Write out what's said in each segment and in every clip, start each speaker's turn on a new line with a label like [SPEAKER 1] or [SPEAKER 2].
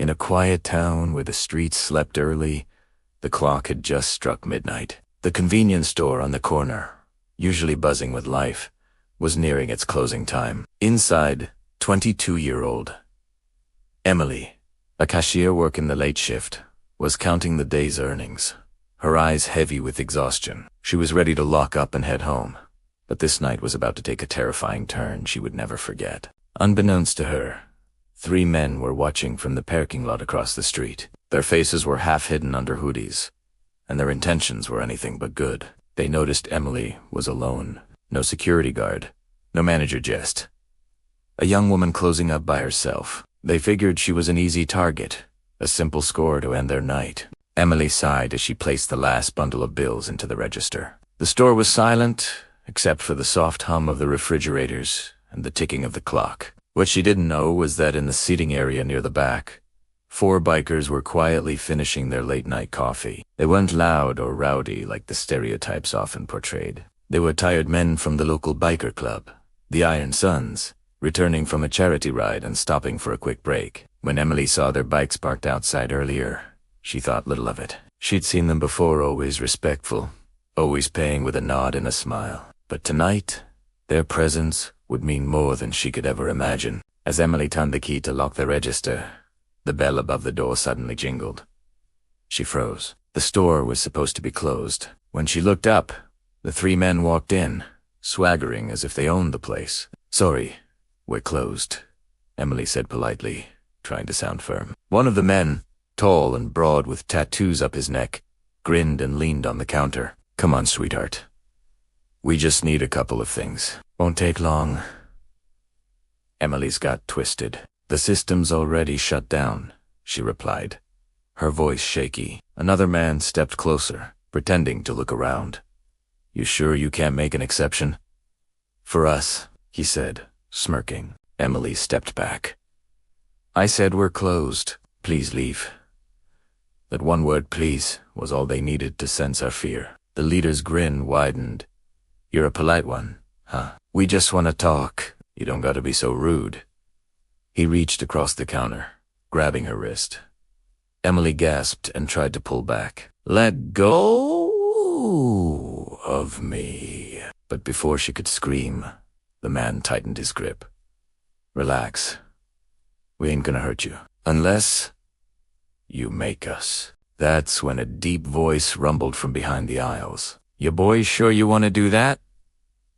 [SPEAKER 1] In a quiet town where the streets slept early, the clock had just struck midnight. The convenience store on the corner, usually buzzing with life, was nearing its closing time. Inside, 22-year-old Emily, a cashier working the late shift, was counting the day's earnings, her eyes heavy with exhaustion. She was ready to lock up and head home, but this night was about to take a terrifying turn she would never forget. Unbeknownst to her, 3 men were watching from the parking lot across the street. Their faces were half hidden under hoodies, and their intentions were anything but good. They noticed Emily was alone. No security guard, no manager just a young woman closing up by herself. They figured she was an easy target, a simple score to end their night. Emily sighed as she placed the last bundle of bills into the register. The store was silent, except for the soft hum of the refrigerators and the ticking of the clock. What she didn't know was that in the seating area near the back, 4 bikers were quietly finishing their late-night coffee. They weren't loud or rowdy like the stereotypes often portrayed. They were tired men from the local biker club, the Iron Sons, returning from a charity ride and stopping for a quick break. When Emily saw their bikes parked outside earlier, she thought little of it. She'd seen them before, always respectful, always paying with a nod and a smile. But tonight, their presence would mean more than she could ever imagine. As Emily turned the key to lock the register, the bell above the door suddenly jingled. She froze. The store was supposed to be closed. When she looked up, the 3 men walked in, swaggering as if they owned the place. "Sorry, we're closed," Emily said politely, trying to sound firm. One of the men, tall and broad with tattoos up his neck, grinned and leaned on the counter. "Come on, sweetheart. We just need a couple of things. Won't take long." Emily's got twisted. "The system's already shut down," she replied, her voice shaky. Another man stepped closer, pretending to look around. "You sure you can't make an exception?" "For us," he said, smirking. Emily stepped back. "I said we're closed. Please leave." That one word, please, was all they needed to sense our fear. The leader's grin widened. "You're a polite one, huh? We just want to talk. You don't gotta be so rude." He reached across the counter, grabbing her wrist. Emily gasped and tried to pull back. "Let go of me." But before she could scream, the man tightened his grip. "Relax. We ain't gonna hurt you. Unless you make us." That's when a deep voice rumbled from behind the aisles. "You boys sure you want to do that?"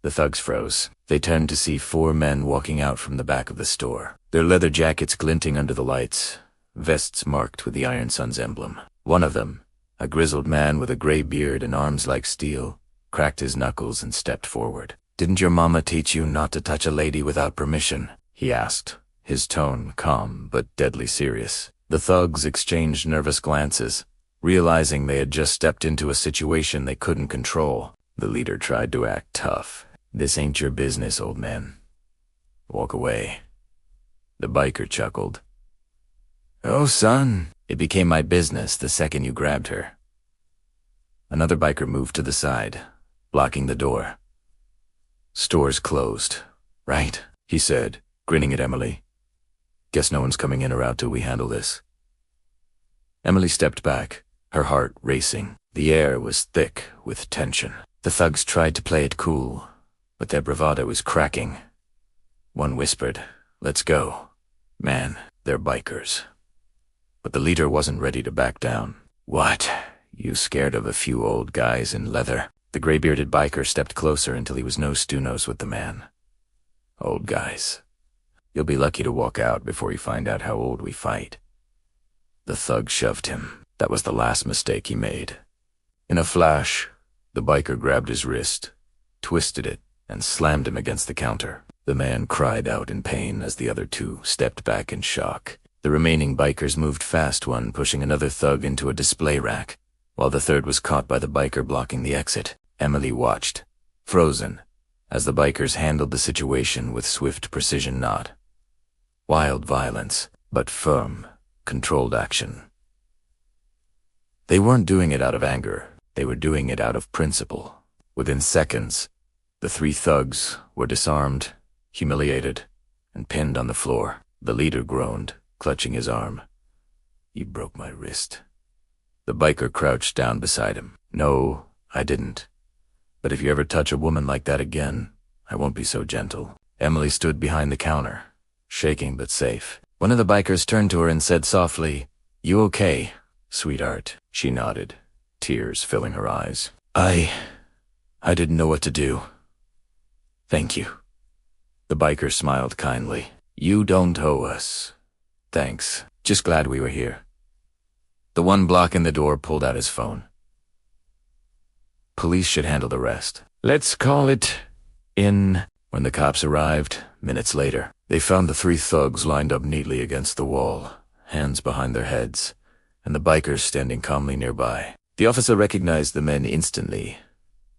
[SPEAKER 1] The thugs froze. They turned to see 4 men walking out from the back of the store, their leather jackets glinting under the lights, vests marked with the Iron Sun's emblem. One of them, a grizzled man with a gray beard and arms like steel, cracked his knuckles and stepped forward. "Didn't your mama teach you not to touch a lady without permission?" he asked, his tone calm but deadly serious. The thugs exchanged nervous glances, realizing they had just stepped into a situation they couldn't control. The leader tried to act tough. "This ain't your business, old man. Walk away." The biker chuckled. "Oh, son, it became my business the second you grabbed her." Another biker moved to the side, blocking the door. "Store's closed, right?" he said, grinning at Emily. "Guess no one's coming in or out till we handle this." Emily stepped back, her heart racing. The air was thick with tension. The thugs tried to play it cool, but their bravado was cracking. One whispered, "Let's go. Man, they're bikers." But the leader wasn't ready to back down. "What? You scared of a few old guys in leather?" The gray-bearded biker stepped closer until he was nose-to-nose with the man. "Old guys. You'll be lucky to walk out before you find out how old we fight." The thug shoved him. That was the last mistake he made. In a flash, the biker grabbed his wrist, twisted it, and slammed him against the counter. The man cried out in pain as the other 2 stepped back in shock. The remaining bikers moved fast, one pushing another thug into a display rack, while the third was caught by the biker blocking the exit. Emily watched, frozen, as the bikers handled the situation with swift precision. Not wild violence, but firm, controlled action. They weren't doing it out of anger. They were doing it out of principle. Within seconds, the 3 thugs were disarmed, humiliated, and pinned on the floor. The leader groaned, clutching his arm. You broke my wrist. The biker crouched down beside him. No, I didn't. But if you ever touch a woman like that again, I won't be so gentle. Emily stood behind the counter, shaking but safe. One of the bikers turned to her and said softly, "You okay, sweetheart?" She nodded, tears filling her eyes. I didn't know what to do. Thank you. The biker smiled kindly. You don't owe us. Thanks. Just glad we were here. The one blocking the door pulled out his phone. Police should handle the rest. Let's call it in. When the cops arrived, minutes later, they found the three thugs lined up neatly against the wall, hands behind their heads, and the bikers standing calmly nearby. The officer recognized the men instantly.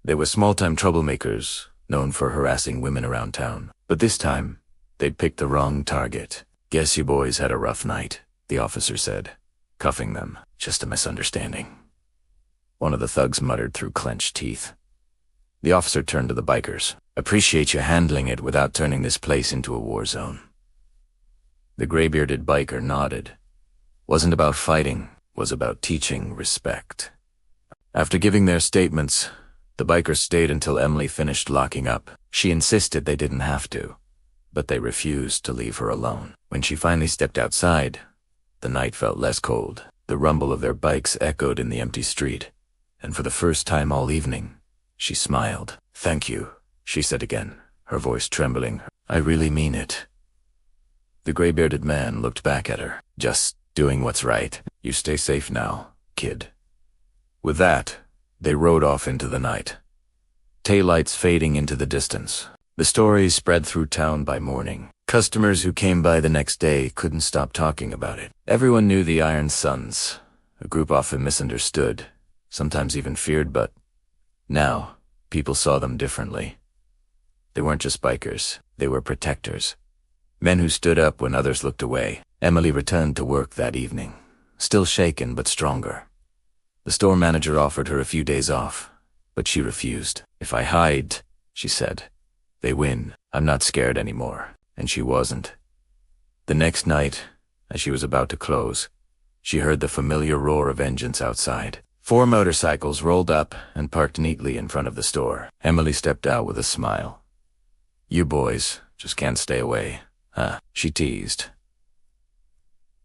[SPEAKER 1] They were small-time troublemakers, known for harassing women around town. But this time, they'd picked the wrong target. Guess you boys had a rough night, the officer said, cuffing them. Just a misunderstanding. One of the thugs muttered through clenched teeth. The officer turned to the bikers. Appreciate you handling it without turning this place into a war zone. The gray-bearded biker nodded. Wasn't about fighting, was about teaching respect. After giving their statements, the bikers stayed until Emily finished locking up. She insisted they didn't have to, but they refused to leave her alone. When she finally stepped outside, the night felt less cold. The rumble of their bikes echoed in the empty street, and for the first time all evening, she smiled. Thank you, she said again, her voice trembling. I really mean it. The gray-bearded man looked back at her. Just doing what's right. You stay safe now, kid. With that, they rode off into the night, taillights fading into the distance. The story spread through town by morning. Customers who came by the next day couldn't stop talking about it. Everyone knew the Iron Sons, a group often misunderstood, sometimes even feared, but now people saw them differently. They weren't just bikers, they were protectors. Men who stood up when others looked away. Emily returned to work that evening, still shaken but stronger. The store manager offered her a few days off, but she refused. If I hide, she said, they win. I'm not scared anymore. And she wasn't. The next night, as she was about to close, she heard the familiar roar of engines outside. 4 motorcycles rolled up and parked neatly in front of the store. Emily stepped out with a smile. You boys just can't stay away, huh? She teased.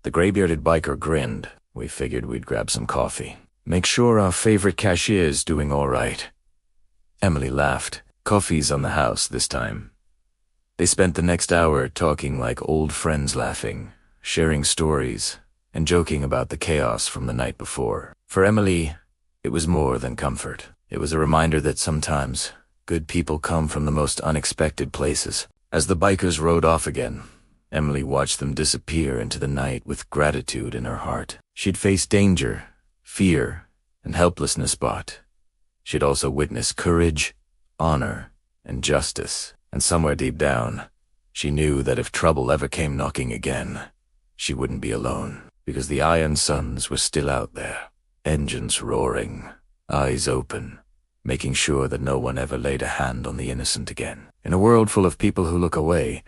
[SPEAKER 1] The gray-bearded biker grinned. We figured we'd grab some coffee. Make sure our favorite cashier's doing all right. Emily laughed. Coffee's on the house this time. They spent the next hour talking like old friends, laughing, sharing stories, and joking about the chaos from the night before. For Emily, it was more than comfort. It was a reminder that sometimes good people come from the most unexpected places. As the bikers rode off again, Emily watched them disappear into the night with gratitude in her heart. She'd faced danger, fear, and helplessness, but she'd also witnessed courage, honor, and justice. And somewhere deep down, she knew that if trouble ever came knocking again, she wouldn't be alone, because the Iron Sons were still out there, engines roaring, eyes open, making sure that no one ever laid a hand on the innocent again. In a world full of people who look away,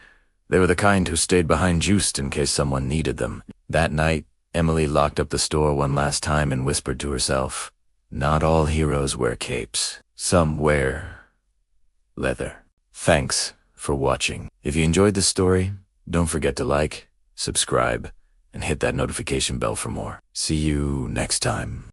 [SPEAKER 1] they were the kind who stayed behind just in case someone needed them. That night, Emily locked up the store one last time and whispered to herself, not all heroes wear capes. Some wear leather. Thanks for watching. If you enjoyed this story, don't forget to like, subscribe, and hit that notification bell for more. See you next time.